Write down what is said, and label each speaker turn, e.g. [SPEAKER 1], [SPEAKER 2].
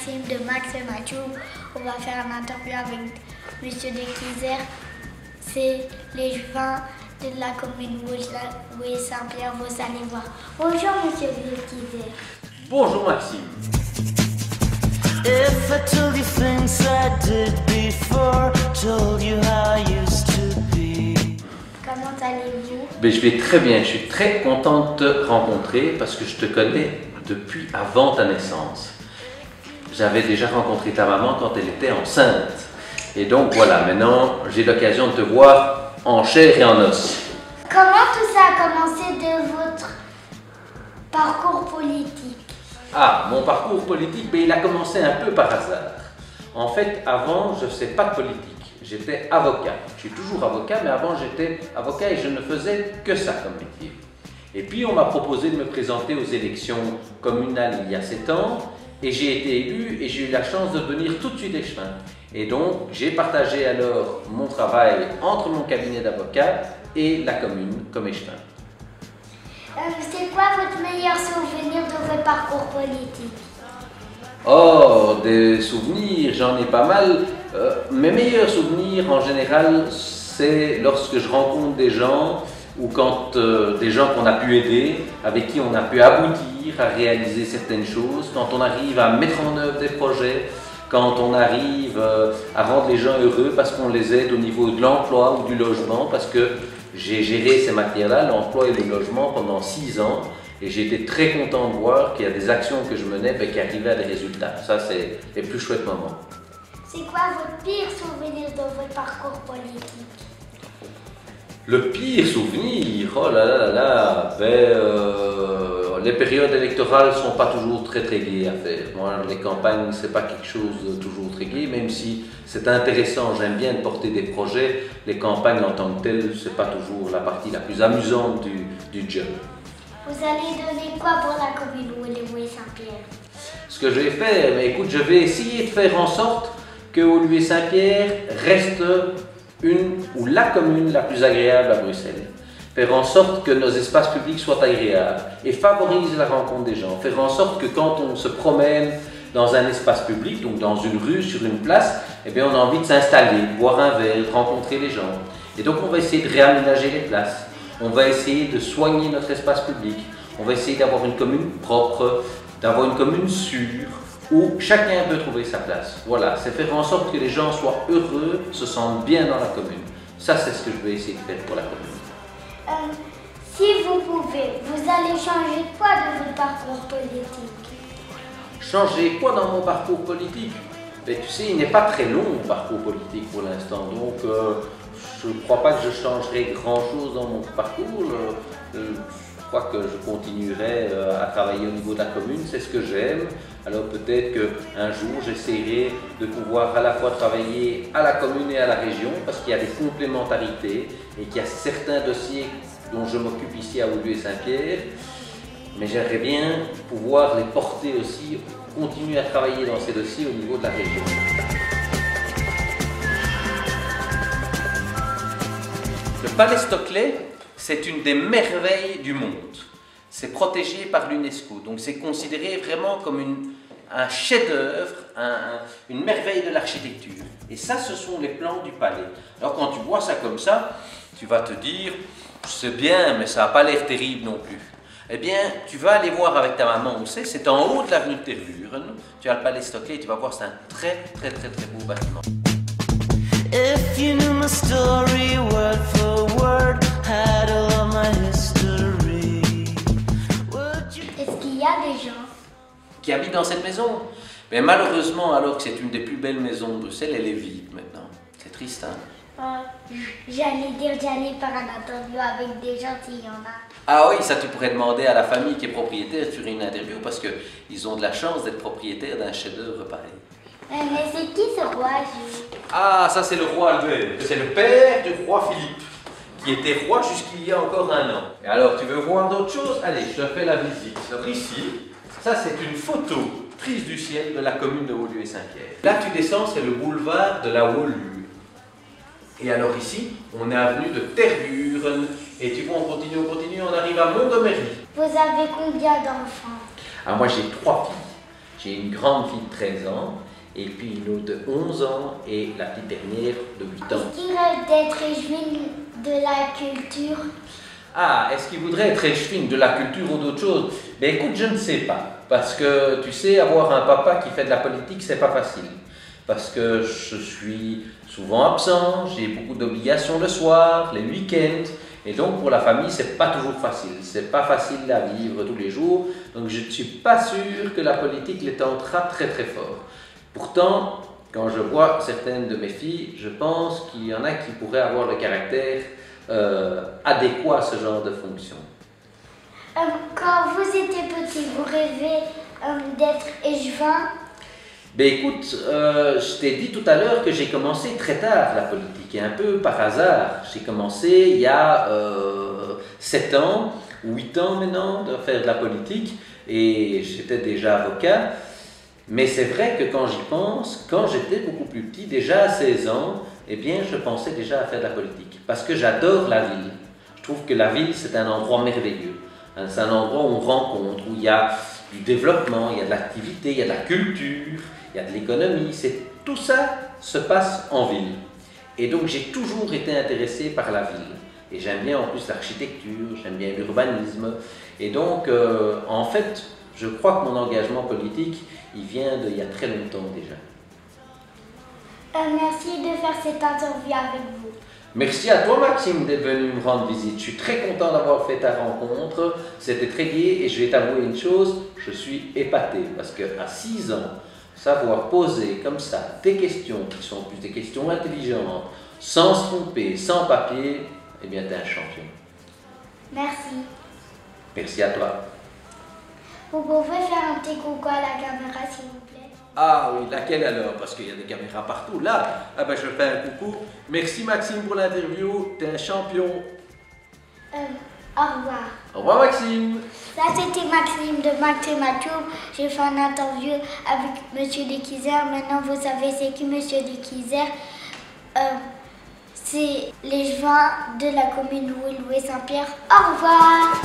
[SPEAKER 1] Maxime de Max et Mathieu. On va faire une interview avec Monsieur de Kizer. C'est l'échevin de la commune Woué-Saint-Pierre, vous allez voir. Bonjour Monsieur de Kizer.
[SPEAKER 2] Bonjour Maxime.
[SPEAKER 3] If I told you things I did before, told you how I used to be.
[SPEAKER 1] Comment allez-vous?
[SPEAKER 2] Ben, je vais très bien, je suis très content de te rencontrer parce que je te connais depuis avant ta naissance. J'avais déjà rencontré ta maman quand elle était enceinte. Et donc voilà, maintenant j'ai l'occasion de te voir en chair et en os.
[SPEAKER 1] Comment tout ça a commencé de votre parcours politique?
[SPEAKER 2] Ah, mon parcours politique, ben, il a commencé un peu par hasard. En fait, avant, je ne faisais pas de politique. J'étais avocat. Je suis toujours avocat, mais avant, j'étais avocat et je ne faisais que ça comme métier. Et puis, on m'a proposé de me présenter aux élections communales il y a 7 ans. Et j'ai été élu et j'ai eu la chance de devenir tout de suite échevin. Et donc, j'ai partagé alors mon travail entre mon cabinet d'avocat et la commune comme échevin.
[SPEAKER 1] C'est quoi votre meilleur souvenir de votre parcours politique?
[SPEAKER 2] Oh, des souvenirs, j'en ai pas mal. Mes meilleurs souvenirs en général, c'est lorsque je rencontre des gens ou quand des gens qu'on a pu aider, avec qui on a pu aboutir à réaliser certaines choses, quand on arrive à mettre en œuvre des projets, quand on arrive à rendre les gens heureux parce qu'on les aide au niveau de l'emploi ou du logement, parce que j'ai géré ces matières-là, l'emploi et le logement, pendant 6 ans. Et j'ai été très content de voir qu'il y a des actions que je menais qui arrivaient à des résultats. Ça, c'est les plus chouettes moments.
[SPEAKER 1] C'est quoi votre pire souvenir de votre parcours politique?
[SPEAKER 2] Le pire souvenir, oh là là là là, les périodes électorales ne sont pas toujours très gaies à faire. Moi, les campagnes, c'est pas quelque chose de toujours très gai, même si c'est intéressant, j'aime bien de porter des projets. Les campagnes en tant que telles, c'est pas toujours la partie la plus amusante du job.
[SPEAKER 1] Vous allez donner quoi pour la commune Woué-Saint-Pierre?
[SPEAKER 2] Ce que je vais faire, mais écoute, je vais essayer de faire en sorte que Woué-Saint-Pierre reste une ou la commune la plus agréable à Bruxelles. Faire en sorte que nos espaces publics soient agréables et favorise la rencontre des gens. Faire en sorte que quand on se promène dans un espace public, donc dans une rue, sur une place, eh bien on a envie de s'installer, boire un verre, rencontrer les gens. Et donc on va essayer de réaménager les places. On va essayer de soigner notre espace public. On va essayer d'avoir une commune propre, d'avoir une commune sûre, où chacun peut trouver sa place. Voilà, c'est faire en sorte que les gens soient heureux, se sentent bien dans la commune. Ça, c'est ce que je vais essayer de faire pour la commune.
[SPEAKER 1] Si vous pouvez, vous allez changer quoi de votre parcours politique?
[SPEAKER 2] Changer quoi dans mon parcours politique? Ben, tu sais, il n'est pas très long mon parcours politique pour l'instant, donc je ne crois pas que je changerai grand-chose dans mon parcours. Je crois que je continuerai à travailler au niveau de la commune, c'est ce que j'aime. Alors peut-être qu'un jour, j'essaierai de pouvoir à la fois travailler à la commune et à la région, parce qu'il y a des complémentarités et qu'il y a certains dossiers dont je m'occupe ici à Woué-Saint-Pierre. Mais j'aimerais bien pouvoir les porter aussi, continuer à travailler dans ces dossiers au niveau de la région. Le Palais Stockley, c'est une des merveilles du monde. C'est protégé par l'UNESCO, donc c'est considéré vraiment comme un chef-d'œuvre, une merveille de l'architecture. Et ça, ce sont les plans du palais. Alors quand tu vois ça comme ça, tu vas te dire, c'est bien, mais ça n'a pas l'air terrible non plus. Eh bien, tu vas aller voir avec ta maman où c'est en haut de l'avenue de Tervuren. Tu as le Palais Stockley et tu vas voir, c'est un très beau bâtiment.
[SPEAKER 3] If you knew my story word for word, had all of my history, would you...
[SPEAKER 1] Est-ce qu'il y a des gens
[SPEAKER 2] Qui habitent dans cette maison? Mais malheureusement, alors que c'est une des plus belles maisons de Bruxelles, elle est vide maintenant. C'est triste, hein?
[SPEAKER 1] J'allais faire un interview avec des gens s'il y en a.
[SPEAKER 2] Ah oui, ça tu pourrais demander à la famille qui est propriétaire sur une interview parce qu'ils ont de la chance d'être propriétaires d'un chef-d'œuvre pareil.
[SPEAKER 1] Mais c'est qui ce roi, Jules?
[SPEAKER 2] Ah, ça c'est le roi Albert. C'est le père du roi Philippe, qui était roi jusqu'il y a encore 1 an. Et alors, tu veux voir d'autres choses? Allez, je te fais la visite. Alors ici, ça c'est une photo prise du ciel de la commune de Woluwe-Saint-Pierre. Là, tu descends, c'est le boulevard de la Wolu. Et alors ici, on est avenue de Tervuren. Et tu vois, on continue, on arrive à Montgomery.
[SPEAKER 1] Vous avez combien d'enfants?
[SPEAKER 2] Ah, moi j'ai 3 filles. J'ai une grande fille de 13 ans, et puis une autre de 11 ans, et la petite dernière de 8 ans.
[SPEAKER 1] Est-ce qu'il rêve d'être échevin de la culture?
[SPEAKER 2] Ah, est-ce qu'il voudrait être échevin de la culture ou d'autre chose? Ben écoute, je ne sais pas. Parce que tu sais, avoir un papa qui fait de la politique, c'est pas facile. Parce que je suis souvent absent, j'ai beaucoup d'obligations le soir, les week-ends. Et donc pour la famille, c'est pas toujours facile. C'est pas facile à vivre tous les jours. Donc je ne suis pas sûr que la politique les tentera très très fort. Pourtant, quand je vois certaines de mes filles, je pense qu'il y en a qui pourraient avoir le caractère adéquat à ce genre de fonction.
[SPEAKER 1] Quand vous étiez petit, vous rêvez d'être échevin?
[SPEAKER 2] Ben écoute, je t'ai dit tout à l'heure que j'ai commencé très tard la politique, et un peu par hasard. J'ai commencé il y a 7 ans ou 8 ans maintenant de faire de la politique, et j'étais déjà avocat. Mais c'est vrai que quand j'y pense, quand j'étais beaucoup plus petit, déjà à 16 ans, eh bien je pensais déjà à faire de la politique. Parce que j'adore la ville. Je trouve que la ville, c'est un endroit merveilleux. C'est un endroit où on rencontre, où il y a du développement, il y a de l'activité, il y a de la culture, il y a de l'économie. Tout ça se passe en ville. Et donc j'ai toujours été intéressé par la ville. Et j'aime bien en plus l'architecture, j'aime bien l'urbanisme. Et donc, en fait, je crois que mon engagement politique, il vient d'il y a très longtemps déjà.
[SPEAKER 1] Merci de faire cette interview avec vous.
[SPEAKER 2] Merci à toi Maxime d'être venu me rendre visite. Je suis très content d'avoir fait ta rencontre. C'était très gai et je vais t'avouer une chose, je suis épaté parce qu'à 6 ans, savoir poser comme ça des questions qui sont plus des questions intelligentes, sans se tromper, sans papier, eh bien t'es un champion.
[SPEAKER 1] Merci.
[SPEAKER 2] Merci à toi.
[SPEAKER 1] Vous pouvez faire un petit coucou à la caméra s'il vous plaît?
[SPEAKER 2] Ah oui, laquelle alors? Parce qu'il y a des caméras partout. Là, ah ben je fais un coucou. Merci Maxime pour l'interview, t'es un champion.
[SPEAKER 1] Au revoir.
[SPEAKER 2] Au revoir Maxime.
[SPEAKER 1] Là c'était Maxime de Maxime Mathieu. J'ai fait une interview avec Monsieur Desquizer. Maintenant vous savez c'est qui Monsieur Desquizer. C'est l'échevin de la commune Louis-Saint-Pierre. Au revoir.